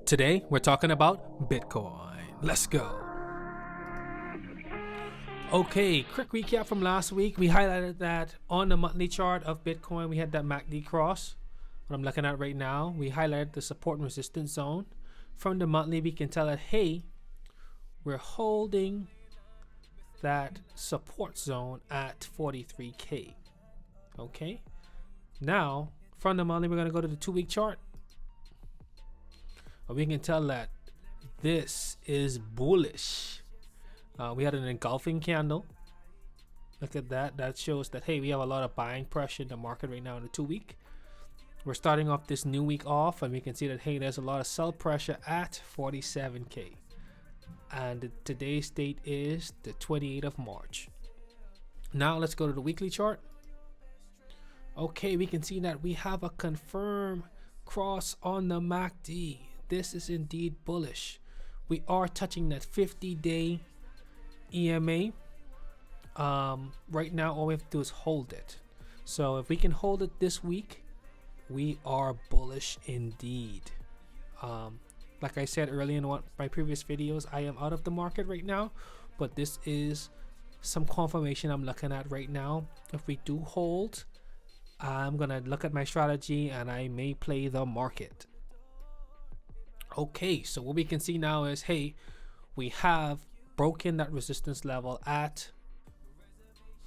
Today, we're talking about Bitcoin. Let's go. Okay, quick recap from last week. We highlighted that on the monthly chart of Bitcoin, we had that MACD cross. What I'm looking at right now, we highlighted the support and resistance zone. From the monthly, we can tell that, hey, we're holding that support zone at 43K. Okay, now from the monthly, we're going to go to the 2-week chart. We can tell that this is bullish. We had an engulfing candle. Look at that. That shows that, hey, we have a lot of buying pressure in the market right now in the 2-week. We're starting off this new week off, and we can see that, hey, there's a lot of sell pressure at 47K. And today's date is the 28th of March. Now let's go to the weekly chart. Okay, we can see that we have a confirmed cross on the MACD. This is indeed bullish. We are touching that 50-day EMA. Right now, all we have to do is hold it. So if we can hold it this week, we are bullish indeed. Like I said earlier in one of my previous videos, I am out of the market right now, but this is some confirmation I'm looking at right now. If we do hold, I'm gonna look at my strategy and I may play the market. Okay, so what we can see now is, hey, we have broken that resistance level at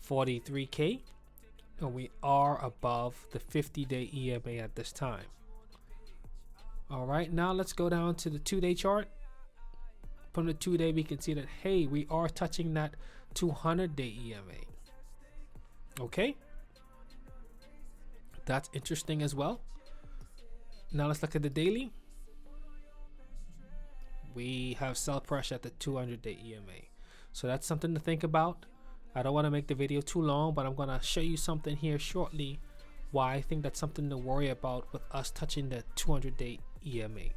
43K, and we are above the 50-day EMA at this time. All right, now let's go down to the 2-day chart. From the 2-day, we can see that, hey, we are touching that 200-day EMA. Okay, that's interesting as well. Now let's look at the daily. We have sell pressure at the 200-day EMA. So that's something to think about. I don't want to make the video too long, but I'm going to show you something here shortly why I think that's something to worry about with us touching the 200-day EMA.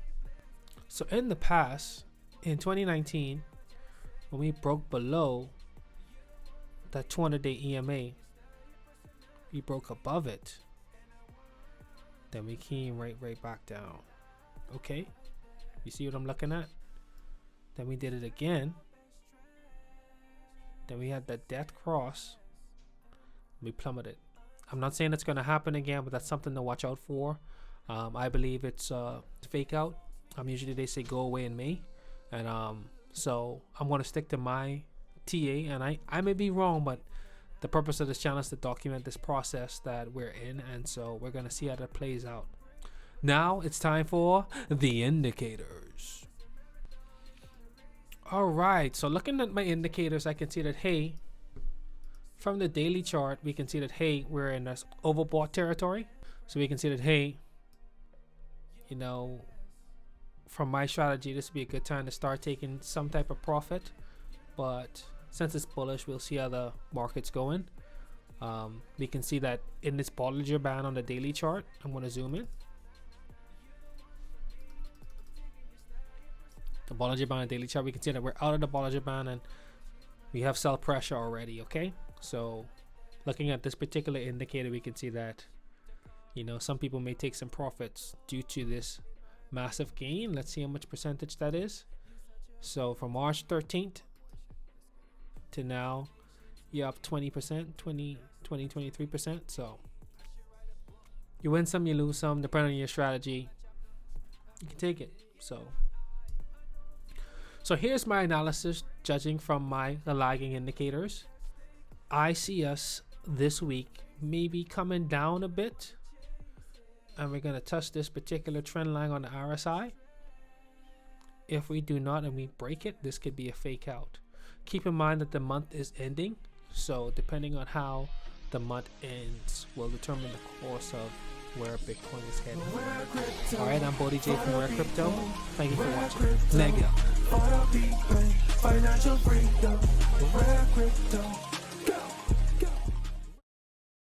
So in the past, in 2019, when we broke below that 200-day EMA, we broke above it, then we came right back down. Okay, you see what I'm looking at? Then we did it again. Then we had that death cross. We plummeted. I'm not saying it's going to happen again, but that's something to watch out for. I believe it's fake out. Usually they say go away in May. And so I'm going to stick to my TA. And I may be wrong, but the purpose of this channel is to document this process that we're in. And so we're going to see how that plays out. Now it's time for the indicators. All right, so looking at my indicators, I can see that, hey, from the daily chart, we can see that, hey, we're in this overbought territory. So we can see that, hey, you know, from my strategy, this would be a good time to start taking some type of profit. But since it's bullish, we'll see how the market's going. We can see that in this Bollinger Band on the daily chart. I'm going to zoom in. The Bollinger Band daily chart, we can see that we're out of the Bollinger Band and we have sell pressure already. Okay, so looking at this particular indicator, we can see that, you know, some people may take some profits due to this massive gain. Let's see how much percentage that is. So from March 13th to now, you're up 20%, 23%. So you win some, you lose some, depending on your strategy. You can take it. So here's my analysis, judging from the lagging indicators. I see us this week maybe coming down a bit, and we're going to touch this particular trend line on the RSI. If we do not and we break it, this could be a fake out. Keep in mind that the month is ending, so depending on how the month ends will determine the course of where Bitcoin is heading. Alright, I'm Bodie J from Rare Crypto. Thank you for watching. Leg up. Financial freedom, Rare Crypto.